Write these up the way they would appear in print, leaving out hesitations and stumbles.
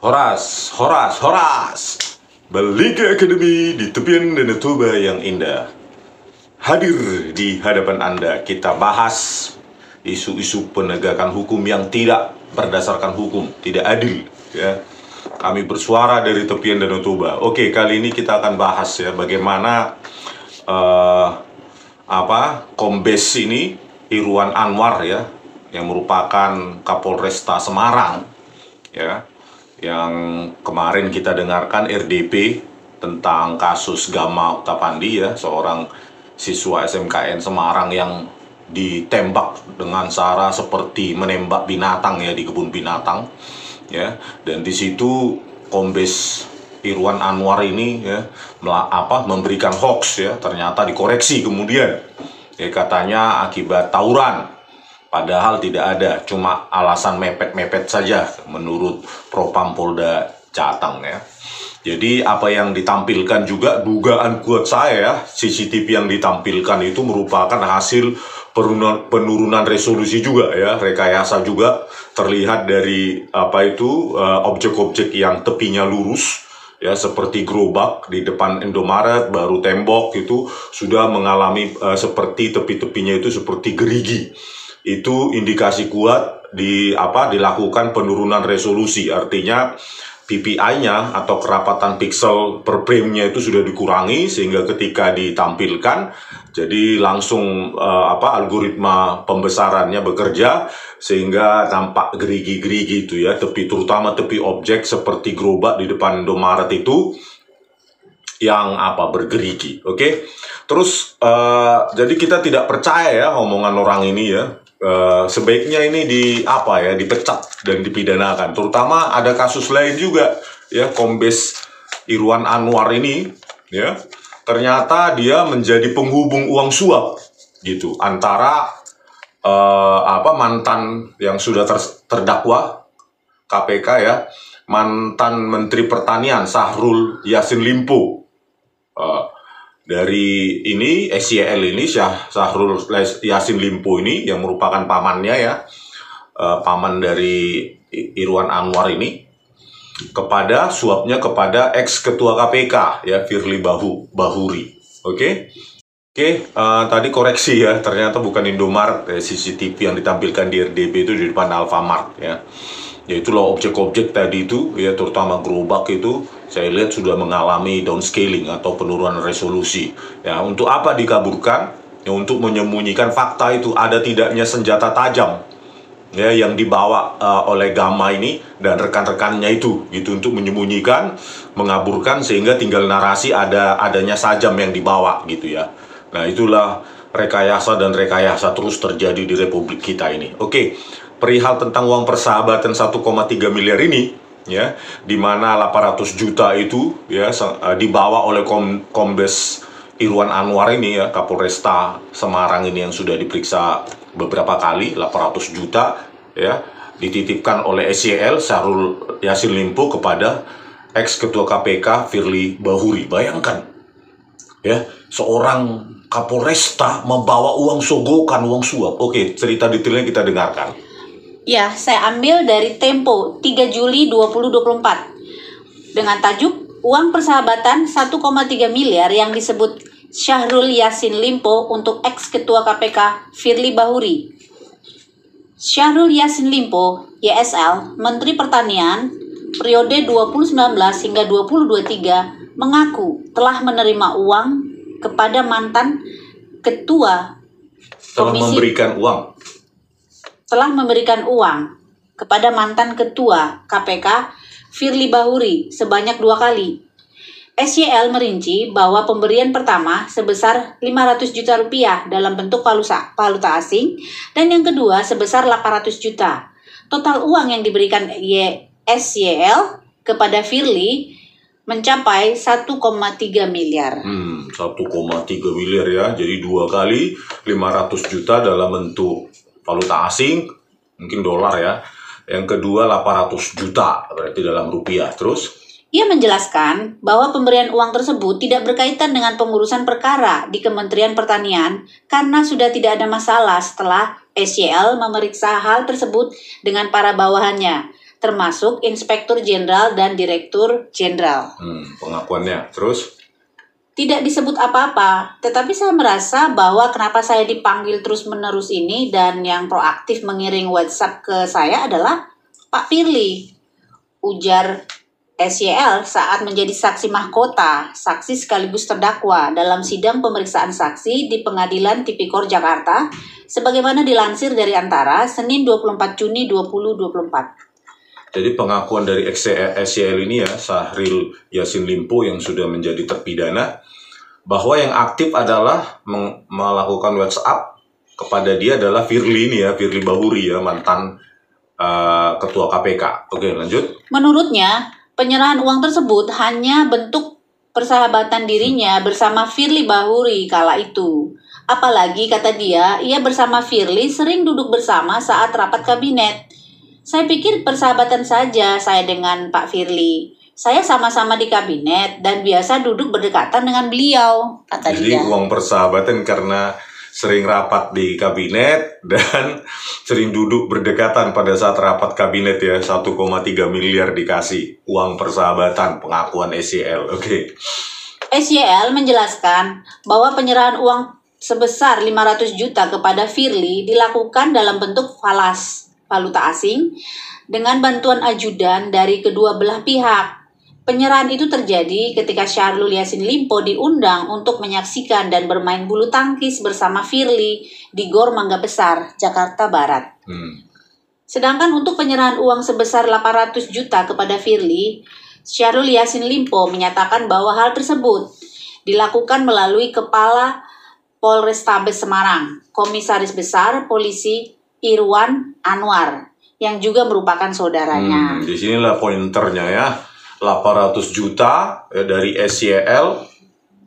Horas, Horas, Horas. Balik ke Akademi di tepian Danau Toba yang indah. Hadir di hadapan Anda, kita bahas isu-isu penegakan hukum yang tidak berdasarkan hukum, tidak adil. Ya. Kami bersuara dari tepian Danau Toba. Oke, kali ini kita akan bahas ya bagaimana Kombes ini Irwan Anwar ya, yang merupakan Kapolresta Semarang ya, yang kemarin kita dengarkan RDP tentang kasus Gama Octapandi ya, seorang siswa SMKN Semarang yang ditembak dengan cara seperti menembak binatang ya di kebun binatang ya. Dan di situ Kombes Irwan Anwar ini ya memberikan hoax ya, ternyata dikoreksi kemudian ya, katanya akibat tawuran, padahal tidak ada, cuma alasan mepet-mepet saja menurut Propam Polda Jateng ya. Jadi apa yang ditampilkan juga, dugaan kuat saya, CCTV yang ditampilkan itu merupakan hasil penurunan resolusi juga ya, rekayasa juga, terlihat dari objek-objek yang tepinya lurus ya, seperti gerobak di depan Indomaret, baru tembok itu sudah mengalami seperti tepi-tepinya itu seperti gerigi. Itu indikasi kuat dilakukan penurunan resolusi, artinya PPI-nya atau kerapatan pixel per frame-nya itu sudah dikurangi, sehingga ketika ditampilkan jadi langsung algoritma pembesarannya bekerja sehingga tampak gerigi-gerigi itu ya, terutama tepi objek seperti gerobak di depan Indomaret itu yang bergerigi. Oke. Terus jadi kita tidak percaya ya omongan orang ini ya. Sebaiknya ini dipecat dan dipidanakan. Terutama ada kasus lain juga ya, Kombes Irwan Anwar ini ya, ternyata dia menjadi penghubung uang suap gitu antara mantan yang sudah terdakwa KPK ya, mantan Menteri Pertanian Syahrul Yassin Limpo. Dari ini SYL ini Syahrul Yassin Limpo ini yang merupakan pamannya ya, paman dari Irwan Anwar ini, kepada suapnya kepada ex ketua KPK ya, Firly Bahuri. Oke, tadi koreksi ya, ternyata bukan Indomaret CCTV yang ditampilkan di RDP itu di depan Alfamart ya. Ya itulah objek-objek tadi itu ya, terutama gerobak itu saya lihat sudah mengalami downscaling atau penurunan resolusi ya. Untuk apa dikaburkan? Ya untuk menyembunyikan fakta itu ada tidaknya senjata tajam ya yang dibawa oleh Gama ini dan rekan-rekannya itu gitu, untuk menyembunyikan, mengaburkan, sehingga tinggal narasi adanya sajam yang dibawa gitu ya. Nah itulah rekayasa dan rekayasa terus terjadi di Republik kita ini. Oke. Perihal tentang uang persahabatan 1,3 miliar ini ya, di mana 800 juta itu ya dibawa oleh Kombes Irwan Anwar ini ya, Kapolresta Semarang ini yang sudah diperiksa beberapa kali. 800 juta ya dititipkan oleh SYL Syahrul Yassin Limpo kepada ex ketua KPK Firly Bahuri. Bayangkan ya, seorang Kapolresta membawa uang sogokan, uang suap. Oke, cerita detailnya kita dengarkan. Ya, saya ambil dari Tempo 3 Juli 2024 dengan tajuk uang persahabatan 1,3 miliar yang disebut Syahrul Yassin Limpo untuk ex ketua KPK Firly Bahuri. Syahrul Yassin Limpo, YSL, Menteri Pertanian periode 2019 hingga 2023, mengaku telah menerima uang kepada mantan ketua telah memberikan uang kepada mantan ketua KPK Firly Bahuri sebanyak 2 kali. SYL merinci bahwa pemberian pertama sebesar 500 juta rupiah dalam bentuk valuta asing, dan yang kedua sebesar 800 juta. Total uang yang diberikan SYL kepada Firly mencapai 1,3 miliar. 1,3 miliar ya, jadi 2 kali 500 juta dalam bentuk valuta asing, mungkin dolar ya. Yang kedua 800 juta, berarti dalam rupiah. Terus? Ia menjelaskan bahwa pemberian uang tersebut tidak berkaitan dengan pengurusan perkara di Kementerian Pertanian karena sudah tidak ada masalah setelah SYL memeriksa hal tersebut dengan para bawahannya. termasuk Inspektur Jenderal dan Direktur Jenderal. Pengakuannya. Terus? Tidak disebut apa-apa, tetapi saya merasa bahwa kenapa saya dipanggil terus-menerus ini dan yang proaktif mengirim WhatsApp ke saya adalah Pak Firly. Ujar SYL saat menjadi saksi mahkota, saksi sekaligus terdakwa dalam sidang pemeriksaan saksi di Pengadilan Tipikor Jakarta, sebagaimana dilansir dari Antara, Senin 24 Juni 2024. Jadi pengakuan dari SYL ini ya, Syahrul Yassin Limpo yang sudah menjadi terpidana, bahwa yang aktif adalah melakukan WhatsApp kepada dia adalah Firly ini ya, Firly Bahuri ya, mantan Ketua KPK. Oke, lanjut. Menurutnya, penyerahan uang tersebut hanya bentuk persahabatan dirinya bersama Firly Bahuri kala itu. Apalagi, kata dia, ia bersama Firly sering duduk bersama saat rapat kabinet. Saya pikir persahabatan saja saya dengan Pak Firly. Saya sama-sama di kabinet dan biasa duduk berdekatan dengan beliau, kata Jadi dia. uang persahabatan karena sering rapat di kabinet dan sering duduk berdekatan pada saat rapat kabinet ya, 1,3 miliar dikasih uang persahabatan, pengakuan SYL. Oke. SYL menjelaskan bahwa penyerahan uang sebesar 500 juta kepada Firly dilakukan dalam bentuk falas, valuta asing, dengan bantuan ajudan dari kedua belah pihak. Penyerahan itu terjadi ketika Syahrul Yassin Limpo diundang untuk menyaksikan dan bermain bulu tangkis bersama Firly di Gor Mangga Besar, Jakarta Barat. Sedangkan untuk penyerahan uang sebesar 800 juta kepada Firly, Syahrul Yassin Limpo menyatakan bahwa hal tersebut dilakukan melalui Kepala Polrestabes Semarang, Komisaris Besar Polisi Irwan Anwar, yang juga merupakan saudaranya. Di sinilah pointernya ya. 800 juta ya, dari SYL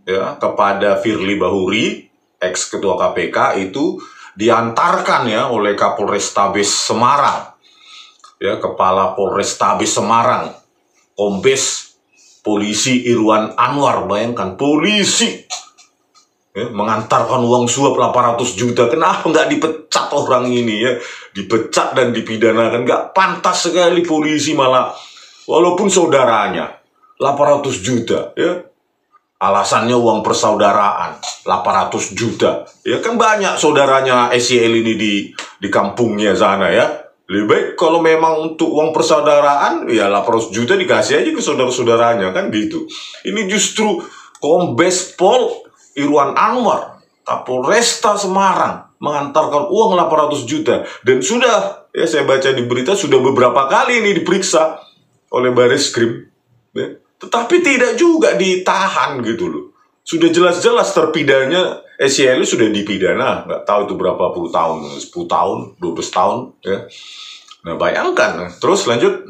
ya, kepada Firly Bahuri, ex Ketua KPK, itu diantarkan ya oleh Kapolrestabes Semarang, ya, Kepala Polrestabes Semarang, Kombes Polisi Irwan Anwar. Bayangkan, polisi ya, mengantarkan uang suap 800 juta. Kenapa nggak dipecat orang ini ya? Dipecat dan dipidanakan. Nggak pantas sekali polisi malah, walaupun saudaranya, 800 juta ya. Alasannya uang persaudaraan, 800 juta. Ya kan banyak saudaranya SYL ini di kampungnya sana ya. Lebih baik kalau memang untuk uang persaudaraan, ya 800 juta dikasih aja ke saudara-saudaranya kan gitu. Ini justru Kombes Pol Irwan Anwar, Kapolresta Semarang, mengantarkan uang 800 juta. Dan sudah, ya saya baca di berita, sudah beberapa kali ini diperiksa oleh Bareskrim, ya. Tetapi tidak juga ditahan gitu loh. Sudah jelas-jelas terpidananya SYL sudah dipidana, nggak tahu itu berapa puluh tahun, 10 tahun, 12 tahun ya. Nah bayangkan, terus lanjut.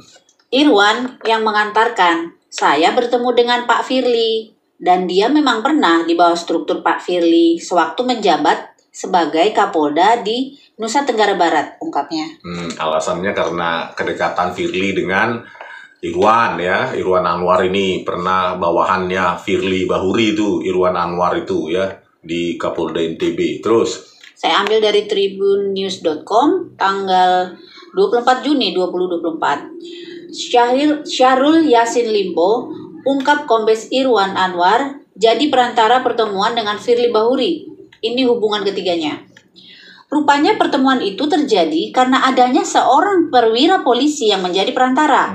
Irwan yang mengantarkan, saya bertemu dengan Pak Firly dan dia memang pernah di bawah struktur Pak Firly sewaktu menjabat sebagai Kapolda di Nusa Tenggara Barat, ungkapnya. Alasannya karena kedekatan Firly dengan Irwan ya, Irwan Anwar ini pernah bawahannya Firly Bahuri itu, Irwan Anwar itu ya, di Kapolda NTB. Terus saya ambil dari tribunnews.com tanggal 24 Juni 2024. Syahrul Yassin Limpo ungkap Kombes Irwan Anwar jadi perantara pertemuan dengan Firly Bahuri. Ini hubungan ketiganya. Rupanya pertemuan itu terjadi karena adanya seorang perwira polisi yang menjadi perantara.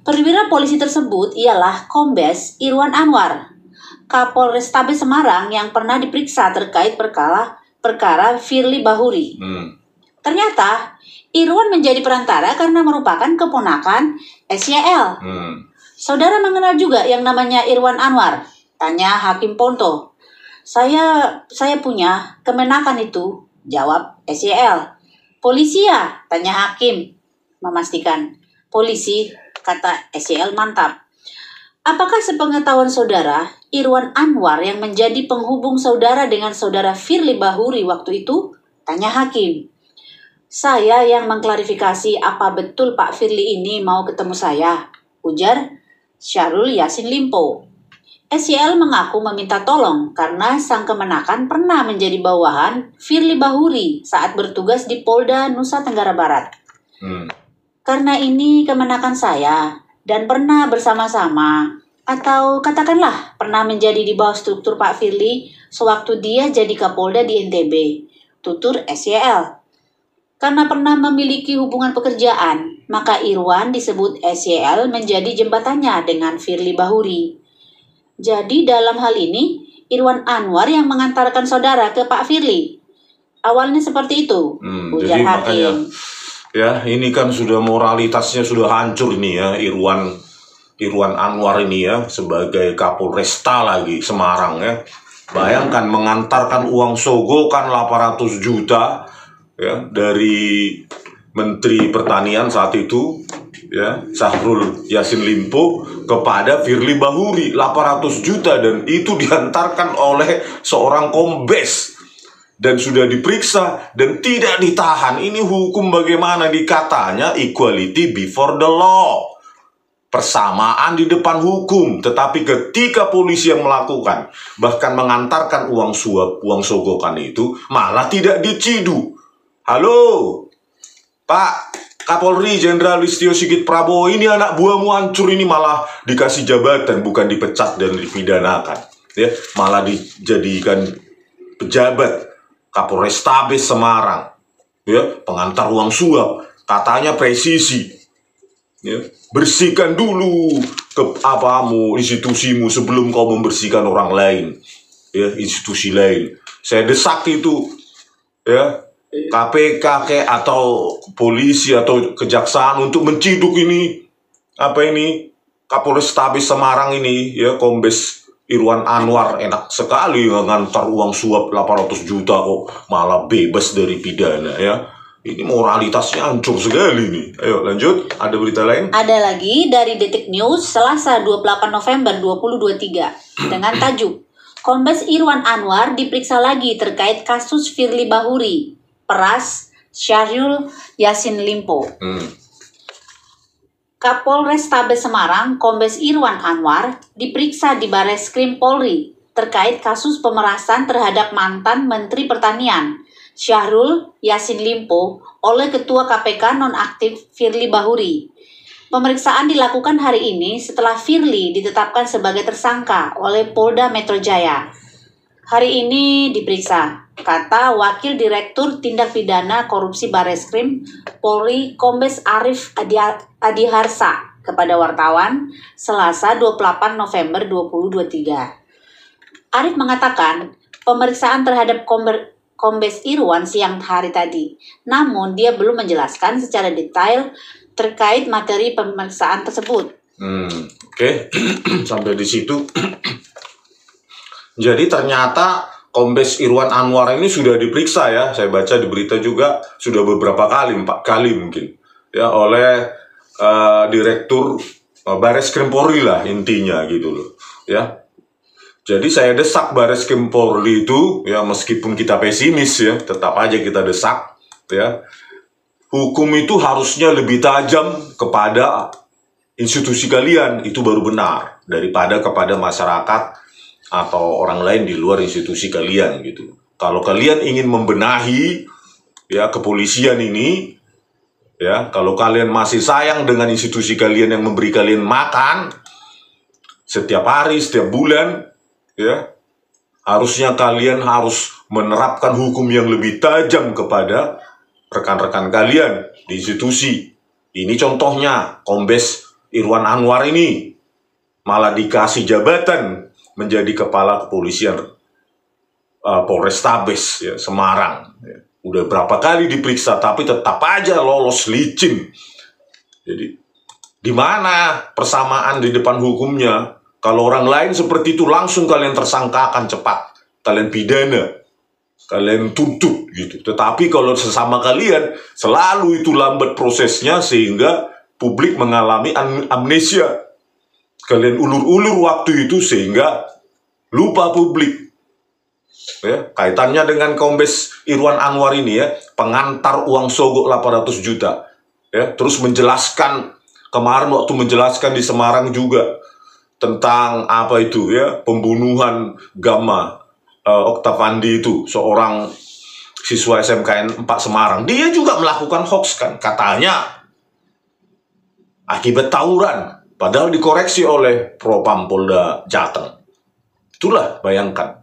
Perwira polisi tersebut ialah Kombes Irwan Anwar, Kapolrestabes Semarang yang pernah diperiksa terkait perkara Firly Bahuri. Ternyata Irwan menjadi perantara karena merupakan keponakan SYL. Saudara mengenal juga yang namanya Irwan Anwar? Tanya Hakim Ponto. Saya punya kemenakan itu, jawab SYL. Polisi ya? Tanya Hakim. Memastikan. Polisi, kata SYL mantap. Apakah sepengetahuan saudara, Irwan Anwar yang menjadi penghubung saudara dengan saudara Firly Bahuri waktu itu? Tanya Hakim. Saya yang mengklarifikasi apa betul Pak Firly ini mau ketemu saya, ujar Syahrul Yassin Limpo. SYL mengaku meminta tolong karena sang kemenakan pernah menjadi bawahan Firly Bahuri saat bertugas di Polda Nusa Tenggara Barat. Karena ini kemenakan saya dan pernah bersama-sama atau katakanlah pernah menjadi di bawah struktur Pak Firly sewaktu dia jadi Kapolda di NTB, tutur SYL. Karena pernah memiliki hubungan pekerjaan, maka Irwan disebut SYL menjadi jembatannya dengan Firly Bahuri. Jadi dalam hal ini, Irwan Anwar yang mengantarkan saudara ke Pak Firly. Awalnya seperti itu, ujar jadi makanya, hakim. ya ini kan sudah moralitasnya sudah hancur ini ya, Irwan Anwar ini ya, sebagai Kapolresta lagi Semarang ya. Bayangkan mengantarkan uang sogokan 800 juta ya dari Menteri Pertanian saat itu ya, Syahrul Yassin Limpo, kepada Firly Bahuri 800 juta, dan itu diantarkan oleh seorang kombes dan sudah diperiksa dan tidak ditahan. Ini hukum bagaimana? Dikatanya equality before the law, persamaan di depan hukum. Tetapi ketika polisi yang melakukan, bahkan mengantarkan uang suap, uang sogokan itu, malah tidak diciduk. Halo, Pak Kapolri Jenderal Listio Sigit Prabowo, ini anak buahmu hancur, ini malah dikasih jabatan, bukan dipecat dan dipidanakan. Ya, malah dijadikan pejabat Kapolrestabes Semarang. Ya, pengantar uang suap, katanya presisi. Ya, bersihkan dulu institusimu sebelum kau membersihkan orang lain, ya, institusi lain. Saya desak itu, ya, KPK atau polisi atau kejaksaan untuk menciduk ini Kapolrestabes Semarang ini ya, Kombes Irwan Anwar. Enak sekali ngantar uang suap 800 juta kok malah bebas dari pidana ya. Ini moralitasnya hancur sekali nih. Ayo lanjut, ada berita lain? Ada lagi dari Detik News Selasa 28 November 2023 dengan tajuk Kombes Irwan Anwar diperiksa lagi terkait kasus Firly Bahuri, peras Syahrul Yassin Limpo. Kapolrestabes Semarang Kombes Irwan Anwar diperiksa di Bareskrim Polri terkait kasus pemerasan terhadap mantan Menteri Pertanian Syahrul Yassin Limpo oleh Ketua KPK nonaktif Firly Bahuri. Pemeriksaan dilakukan hari ini setelah Firly ditetapkan sebagai tersangka oleh Polda Metro Jaya. Hari ini diperiksa, kata Wakil Direktur Tindak Pidana Korupsi Bareskrim Polri Kombes Arif Adiharsa kepada wartawan Selasa 28 November 2023. Arif mengatakan pemeriksaan terhadap Kombes Irwan siang hari tadi, namun dia belum menjelaskan secara detail terkait materi pemeriksaan tersebut. Oke. Sampai di situ. Jadi ternyata Kombes Irwan Anwar ini sudah diperiksa ya. Saya baca di berita juga sudah beberapa kali, 4 kali mungkin ya, oleh Direktur Bareskrim Polri lah intinya gitu loh ya. Jadi saya desak Bareskrim Polri itu ya, meskipun kita pesimis ya, tetap aja kita desak ya. Hukum itu harusnya lebih tajam kepada institusi kalian, itu baru benar, daripada kepada masyarakat atau orang lain di luar institusi kalian gitu. Kalau kalian ingin membenahi ya kepolisian ini ya, kalau kalian masih sayang dengan institusi kalian yang memberi kalian makan setiap hari, setiap bulan ya, harusnya kalian harus menerapkan hukum yang lebih tajam kepada rekan-rekan kalian di institusi. Ini contohnya Kombes Irwan Anwar ini malah dikasih jabatan menjadi kepala kepolisian Polrestabes ya, Semarang ya. Udah berapa kali diperiksa tapi tetap aja lolos licin. Jadi di mana persamaan di depan hukumnya? Kalau orang lain seperti itu langsung kalian tersangkakan cepat, kalian pidana, kalian tuntut gitu. Tetapi kalau sesama kalian selalu itu lambat prosesnya sehingga publik mengalami amnesia. Kalian ulur-ulur waktu itu sehingga lupa publik. Ya, kaitannya dengan Kombes Irwan Anwar ini ya, pengantar uang sogok 800 juta. Ya, terus menjelaskan kemarin waktu menjelaskan di Semarang juga tentang apa itu ya, pembunuhan Gamma Oktavandi itu, seorang siswa SMKN 4 Semarang. Dia juga melakukan hoax kan, katanya akibat tawuran, padahal dikoreksi oleh Propam Polda Jateng. Itulah, bayangkan.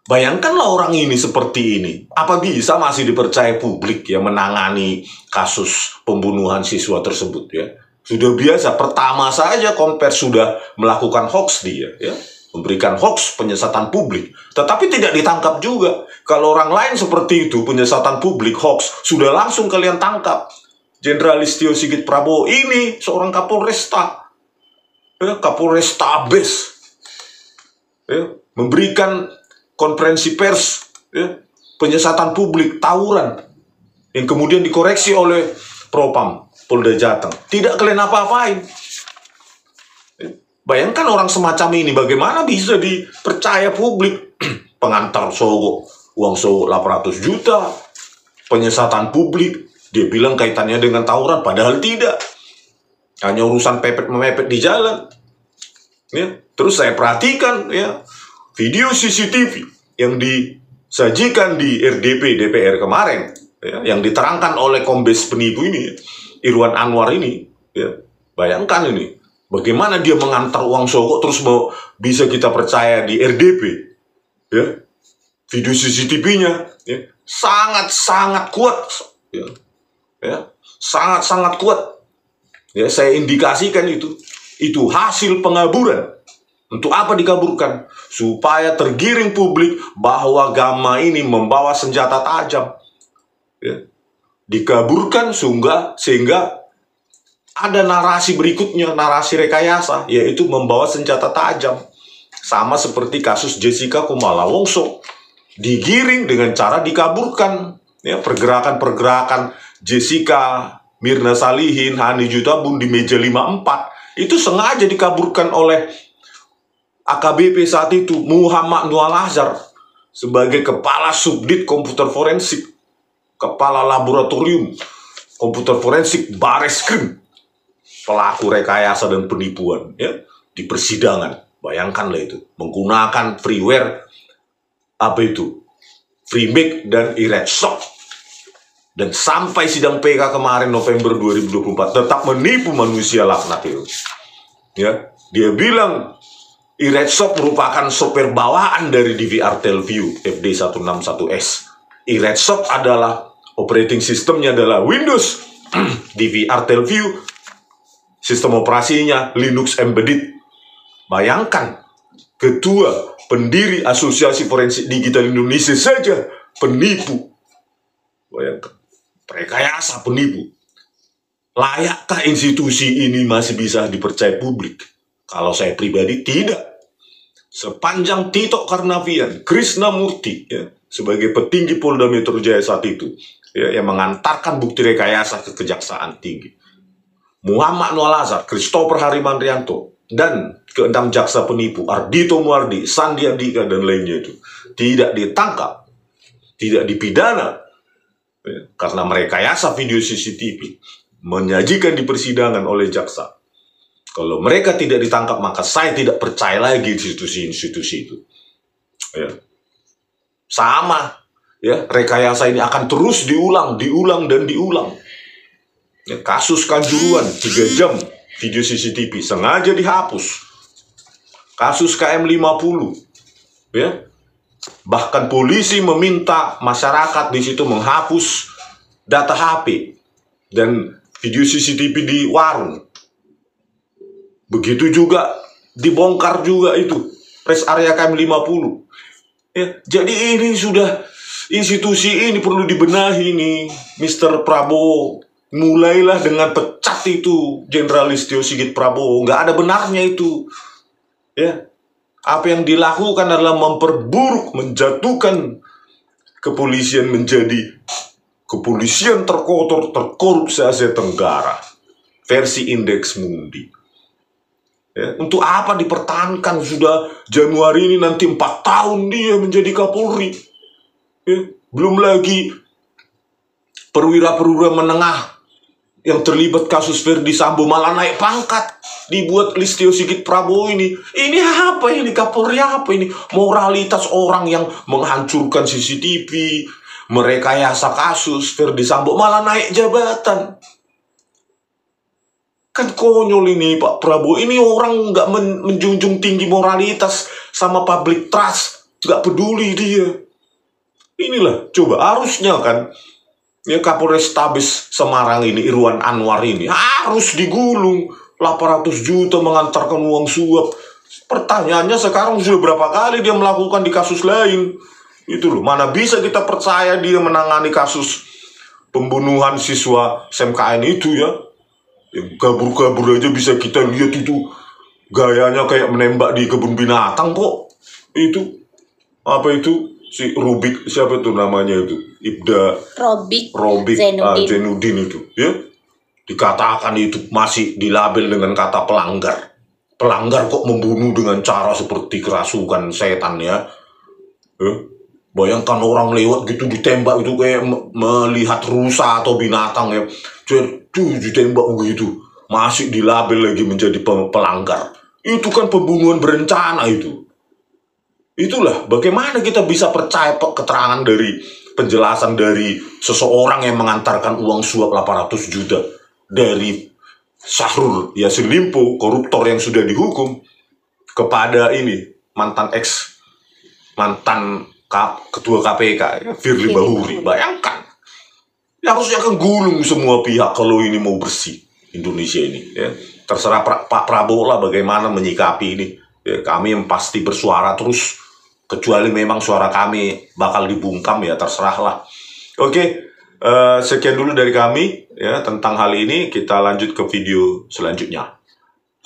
Bayangkanlah orang ini seperti ini. Apa bisa masih dipercaya publik ya menangani kasus pembunuhan siswa tersebut ya? Sudah biasa, pertama saja Konvers sudah melakukan hoax dia ya. Memberikan hoax, penyesatan publik. Tetapi tidak ditangkap juga. Kalau orang lain seperti itu, penyesatan publik, hoax, sudah langsung kalian tangkap. Jenderal Listio Sigit Prabowo ini seorang Kapolresta. Ya, Kapolresta Abes. Ya, memberikan konferensi pers, ya, penyesatan publik, tawuran. Yang kemudian dikoreksi oleh Propam Polda Jateng. Tidak kalian apa-apain. Bayangkan orang semacam ini, bagaimana bisa dipercaya publik? Pengantar sogok, uang sogok 800 juta, penyesatan publik, dia bilang kaitannya dengan tawuran, padahal tidak. Hanya urusan pepet-memepet di jalan. Ya. Terus saya perhatikan ya, video CCTV yang disajikan di RDP DPR kemarin, ya, yang diterangkan oleh Kombes penipu ini, Irwan Anwar ini, ya, bayangkan ini. Bagaimana dia mengantar uang sogok terus bisa kita percaya di RDP, ya, video CCTV-nya, ya, sangat-sangat kuat, ya, sangat-sangat kuat, ya, saya indikasikan itu hasil pengaburan. Untuk apa dikaburkan? Supaya tergiring publik bahwa Gama ini membawa senjata tajam, ya, dikaburkan sehingga ada narasi berikutnya, narasi rekayasa, yaitu membawa senjata tajam. Sama seperti kasus Jessica Kumala Wongso. Digiring dengan cara dikaburkan. Ya, pergerakan-pergerakan Jessica, Mirna Salihin, Hani Jutabun di meja 54. Itu sengaja dikaburkan oleh AKBP saat itu, Muhammad Nur Azhar, sebagai Kepala Subdit Komputer Forensik, Kepala Laboratorium Komputer Forensik Bareskrim. Pelaku rekayasa dan penipuan ya di persidangan. Bayangkanlah itu, menggunakan freeware FreeMake dan Iretsop. Dan sampai sidang PK kemarin November 2024 tetap menipu manusia laknat itu. Ya, dia bilang Iretsop merupakan software bawaan dari DVR Telview FD161S. Iretsop adalah operating sistemnya adalah Windows. DVR Telview sistem operasinya Linux Embedded. Bayangkan, ketua pendiri Asosiasi Forensik Digital Indonesia saja penipu. Bayangkan, rekayasa penipu. Layakkah institusi ini masih bisa dipercaya publik? Kalau saya pribadi tidak. Sepanjang Tito Karnavian, Krisnamurti, ya, sebagai petinggi Polda Metro Jaya saat itu, ya, yang mengantarkan bukti rekayasa ke Kejaksaan Tinggi, Muhammad Nur Azhar, Christopher Harimandrianto, dan keenam jaksa penipu Ardhito Muardi, Sandi Andika, dan lainnya itu tidak ditangkap, tidak dipidana, ya, karena merekayasa video CCTV, menyajikan di persidangan oleh jaksa. Kalau mereka tidak ditangkap, maka saya tidak percaya lagi institusi-institusi itu. Ya. Sama, ya, rekayasa ini akan terus diulang dan diulang. Ya, kasus Kanjuruan 3 jam video CCTV sengaja dihapus. Kasus KM50, ya, bahkan polisi meminta masyarakat di situ menghapus data HP dan video CCTV di warung. Begitu juga dibongkar juga itu rest area KM50. Ya, jadi ini sudah institusi ini perlu dibenahi nih, Mr. Prabowo. Mulailah dengan pecat itu Jenderal Listio Sigit Prabowo. Nggak ada benarnya itu. Ya, apa yang dilakukan adalah memperburuk, menjatuhkan kepolisian menjadi kepolisian terkotor, terkorup se-Asia Tenggara. Versi Indeks Mundi. Ya, untuk apa dipertahankan? Sudah Januari ini nanti 4 tahun dia menjadi Kapolri. Ya, belum lagi perwira-perwira menengah yang terlibat kasus Verdi Sambo malah naik pangkat, dibuat Listio Sigit Prabowo ini. Ini apa ini? Kapolri apa ini? Moralitas orang yang menghancurkan CCTV, merekayasa kasus Verdi Sambo malah naik jabatan. Kan konyol ini Pak Prabowo. Ini orang nggak menjunjung tinggi moralitas sama public trust. Nggak peduli dia. Inilah, coba harusnya kan, ya Kapolrestabes Semarang ini, Irwan Anwar ini, harus digulung. 800 juta mengantarkan uang suap. Pertanyaannya sekarang sudah berapa kali dia melakukan di kasus lain. Itu loh, mana bisa kita percaya dia menangani kasus pembunuhan siswa SMKN itu ya. Yang kabur-kabur aja bisa kita lihat itu. Gayanya kayak menembak di kebun binatang kok. Itu, apa itu? Si Rubik, siapa itu namanya itu? Robik Zainuddin itu, ya. Dikatakan itu masih dilabel dengan kata pelanggar. Pelanggar kok membunuh dengan cara seperti kerasukan setan ya. Bayangkan orang lewat gitu ditembak itu kayak melihat rusa atau binatang ya. Jadi ditembak begitu. Masih dilabel lagi menjadi pelanggar. Itu kan pembunuhan berencana itu. Itulah bagaimana kita bisa percaya keterangan dari penjelasan dari seseorang yang mengantarkan uang suap 800 juta dari Syahrul Yassin Limpo, koruptor yang sudah dihukum, kepada ini mantan ketua KPK Firly Bahuri. Bayangkan, ya harusnya akan gulung semua pihak kalau ini mau bersih Indonesia ini. Ya. Terserah Pak Prabowo lah bagaimana menyikapi ini. Ya, kami yang pasti bersuara terus. Kecuali memang suara kami bakal dibungkam ya terserahlah. Oke, sekian dulu dari kami ya tentang hal ini. Kita lanjut ke video selanjutnya.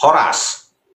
Horas.